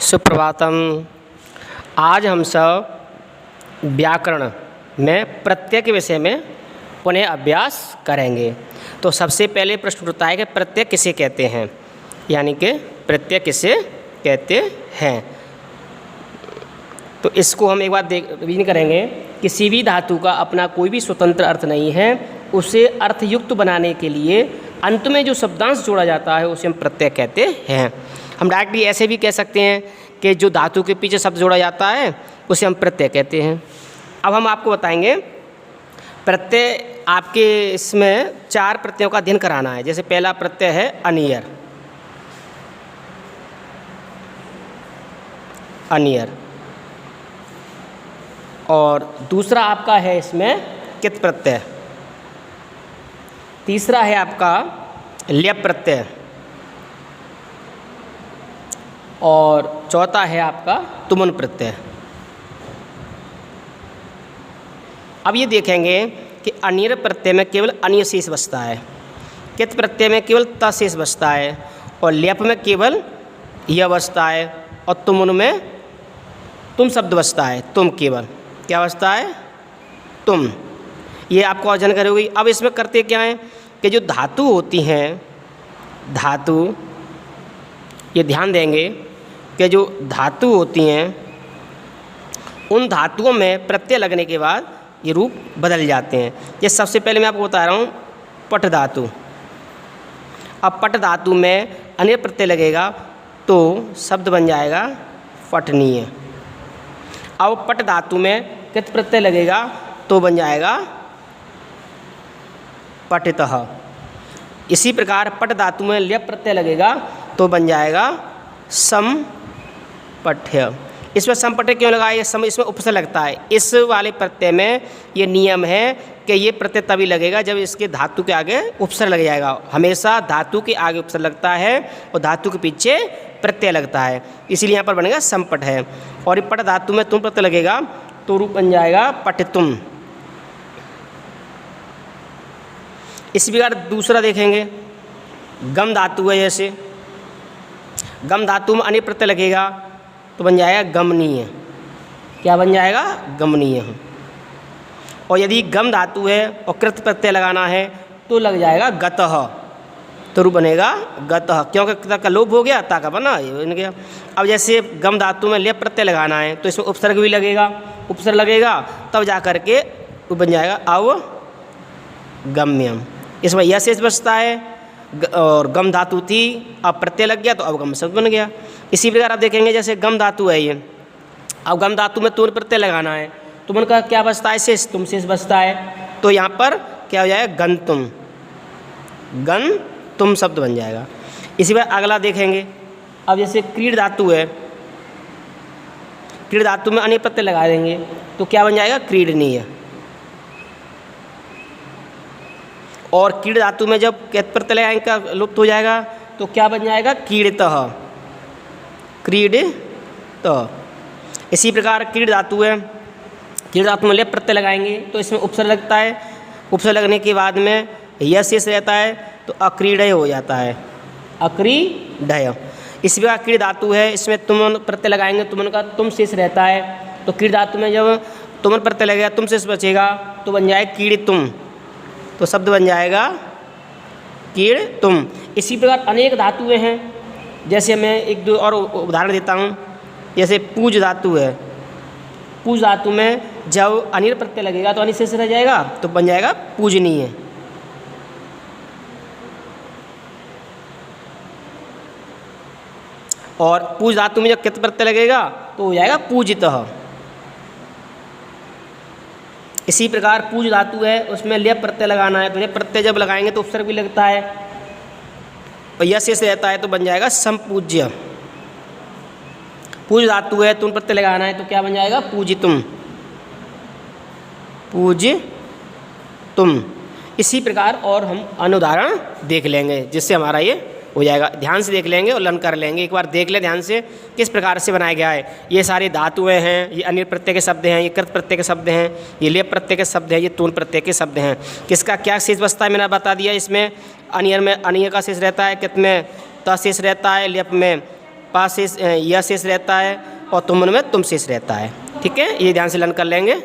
सुप्रभातम। आज हम सब व्याकरण में प्रत्यय के विषय में पुनः अभ्यास करेंगे। तो सबसे पहले प्रश्न उठता है कि प्रत्यय किसे कहते हैं, यानी कि प्रत्यय किसे कहते हैं। तो इसको हम एक बार रिवीजन करेंगे। किसी भी धातु का अपना कोई भी स्वतंत्र अर्थ नहीं है, उसे अर्थयुक्त बनाने के लिए अंत में जो शब्दांश जोड़ा जाता है उसे हम प्रत्यय कहते हैं। हम डायरेक्टली ऐसे भी कह सकते हैं कि जो धातु के पीछे शब्द जोड़ा जाता है उसे हम प्रत्यय कहते हैं। अब हम आपको बताएंगे प्रत्यय, आपके इसमें 4 प्रत्ययों का अध्ययन कराना है। जैसे पहला प्रत्यय है अनियर, अनियर, और दूसरा आपका है इसमें कित प्रत्यय, तीसरा है आपका ल्यप प्रत्यय, और चौथा है आपका तुमन प्रत्यय। अब ये देखेंगे कि अनियर प्रत्यय में केवल अनिय शेष बचता है, कित प्रत्यय में केवल त शेष बचता है, और ल्यप में केवल य बचता है, और तुमन में तुम शब्द बचता है। तुम केवल क्या बचता है, तुम। ये आपको अध्ययन करोगी। अब इसमें करते क्या हैं कि जो धातु होती हैं, धातु, ये ध्यान देंगे कि जो धातु होती हैं उन धातुओं में प्रत्यय लगने के बाद ये रूप बदल जाते हैं। ये सबसे पहले मैं आपको बता रहा हूँ पट धातु। अब पट धातु में अनिय प्रत्यय लगेगा तो शब्द बन जाएगा पठनीय। अब पट धातु में कित प्रत्यय लगेगा तो बन जाएगा पठितः। इसी प्रकार पट धातु में ल्यप प्रत्यय लगेगा तो बन जाएगा समपठ्य। इसमें समपठ्य क्यों लगा, ये सम इसमें उपसर्ग लगता है। इस वाले प्रत्यय में ये नियम है कि ये प्रत्यय तभी लगेगा जब इसके धातु के आगे उपसर्ग लग जाएगा। हमेशा धातु के आगे उपसर्ग लगता है और धातु के पीछे प्रत्यय लगता है, इसीलिए यहाँ पर बनेगा समपठ है। और ये पट धातु में तुम प्रत्यय लगेगा तो रूप बन जाएगा पठितुम। इसी प्रकार दूसरा देखेंगे गम धातु है। जैसे गम धातु में अनिय प्रत्यय लगेगा तो बन जाएगा गमनीय। क्या बन जाएगा, गमनीय। और यदि गम धातु है और कृत प्रत्यय लगाना है तो लग जाएगा गतः, तो रूप बनेगा गतः, क्योंकि कृत का लोप हो गया, ता का बना ये बन गया। अब जैसे गम धातु में ल्यप प्रत्यय लगाना है तो इसमें उपसर्ग भी लगेगा, उपसर्ग लगेगा तब जा करके वो बन जाएगा अवगम्यम। इसमें यह शेष बचता है और गम धातु थी, अब प्रत्यय लग गया तो अवगम शब्द बन गया। इसी प्रकार आप देखेंगे जैसे गम धातु है ये, अब गम धातु में तुम प्रत्यय लगाना है, तुमन का क्या बचता है, शेष, तुम शेष बचता है, तो यहाँ पर क्या हो जाएगा, गंतुम, गन तुम शब्द बन जाएगा। इसी प्रकार अगला देखेंगे। अब जैसे क्रीड धातु है, क्रीड धातु में अनिय प्रत्यय लगा देंगे तो क्या बन जाएगा, क्रीडनीय। और कीड़ धातु में जब कित प्रत्यय लगाएंगे का लुप्त हो जाएगा तो क्या बन जाएगा, कीड़तः, क्रीडतः। इसी प्रकार कीड़ धातु है, कीड़ धातु में ल्यप प्रत्यय लगाएंगे तो इसमें उपसर्ग लगता है, उपसर्ग लगने के बाद में यह शेष रहता है तो अक्रीडय हो जाता है, अक्रीडय। इसी प्रकार कीड़ धातु है, इसमें तुमन प्रत्यय लगाएंगे, तुमन का तुम शेष रहता है, तो कीड़ धातु में जब तुमन प्रत्यय लगेगा तुम शेष बचेगा तो बन जाएगा कीड़ तुम, तो शब्द बन जाएगा कीड़ तुम। इसी प्रकार अनेक धातुएं हैं। जैसे मैं एक दो और उदाहरण देता हूँ। जैसे पूज धातु है, पूज धातु में जब अनिर प्रत्यय लगेगा तो अनिर शेष रह जाएगा तो बन जाएगा पूजनीय। और पूज धातु में जब कित प्रत्यय लगेगा तो हो जाएगा पूजितः। इसी प्रकार पूज धातु है, उसमें ल्यप प्रत्यय लगाना है तो ल्यप प्रत्यय जब लगाएंगे तो उपसर्ग भी लगता है और यह शेष रहता है तो बन जाएगा संपूज्य। पूज धातु है, तुम प्रत्यय लगाना है तो क्या बन जाएगा, पूजितुम, पूजितुम। इसी प्रकार और हम अनुदाहरण देख लेंगे जिससे हमारा ये हो जाएगा। ध्यान से देख लेंगे और लर्न कर लेंगे। एक बार देख ले ध्यान से किस प्रकार से बनाया गया है। ये सारी धातुएं हैं, ये अनिर प्रत्यय के शब्द हैं, ये कृत प्रत्यय के शब्द हैं, ये ल्यप प्रत्यय के शब्द हैं, ये तून प्रत्यय के शब्द हैं। किसका क्या शेष बचता है मैंने बता दिया। इसमें अनियर में अनिय का शेष रहता है, कित में त शेष रहता है, ल्यप में पा शेष यह शेष रहता है और तुमन में तुम शेष रहता है। ठीक है, ये ध्यान से लर्न कर लेंगे।